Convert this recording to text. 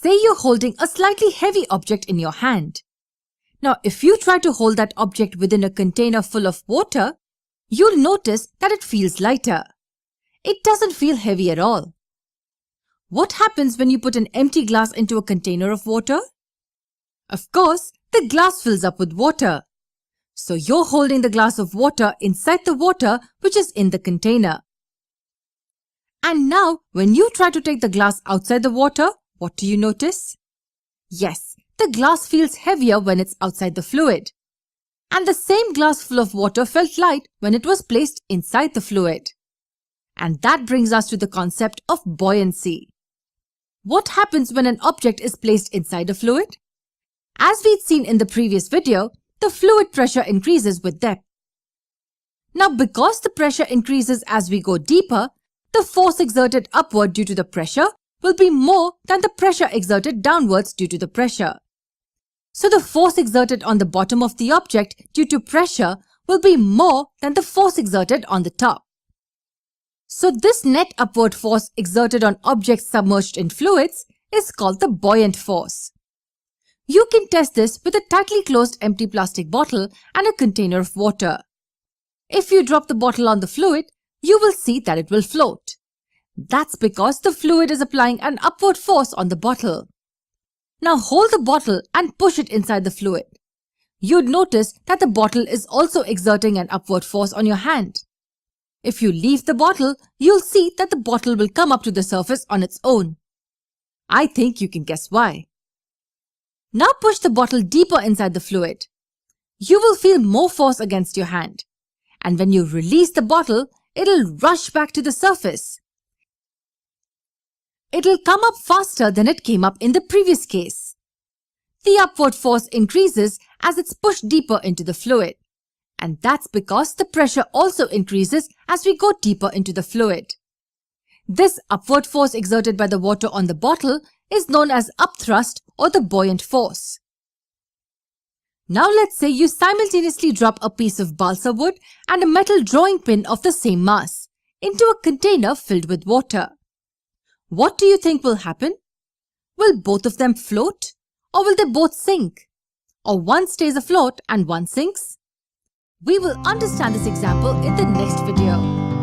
Say you're holding a slightly heavy object in your hand. Now, if you try to hold that object within a container full of water, you'll notice that it feels lighter. It doesn't feel heavy at all. What happens when you put an empty glass into a container of water? Of course, the glass fills up with water. So you're holding the glass of water inside the water which is in the container. And now, when you try to take the glass outside the water, what do you notice? Yes, the glass feels heavier when it's outside the fluid. And the same glass full of water felt light when it was placed inside the fluid. And that brings us to the concept of buoyancy. What happens when an object is placed inside a fluid? As we'd seen in the previous video, the fluid pressure increases with depth. Now, because the pressure increases as we go deeper, the force exerted upward due to the pressure will be more than the pressure exerted downwards due to the pressure. So the force exerted on the bottom of the object due to pressure will be more than the force exerted on the top. So this net upward force exerted on objects submerged in fluids is called the buoyant force. You can test this with a tightly closed empty plastic bottle and a container of water. If you drop the bottle on the fluid, you will see that it will float. That's because the fluid is applying an upward force on the bottle. Now hold the bottle and push it inside the fluid. You'd notice that the bottle is also exerting an upward force on your hand. If you leave the bottle, you'll see that the bottle will come up to the surface on its own. I think you can guess why. Now push the bottle deeper inside the fluid. You will feel more force against your hand. And when you release the bottle, it'll rush back to the surface. It'll come up faster than it came up in the previous case. The upward force increases as it's pushed deeper into the fluid. And that's because the pressure also increases as we go deeper into the fluid. This upward force exerted by the water on the bottle is known as upthrust or the buoyant force. Now let's say you simultaneously drop a piece of balsa wood and a metal drawing pin of the same mass into a container filled with water. What do you think will happen? Will both of them float? Or will they both sink? Or one stays afloat and one sinks? We will understand this example in the next video.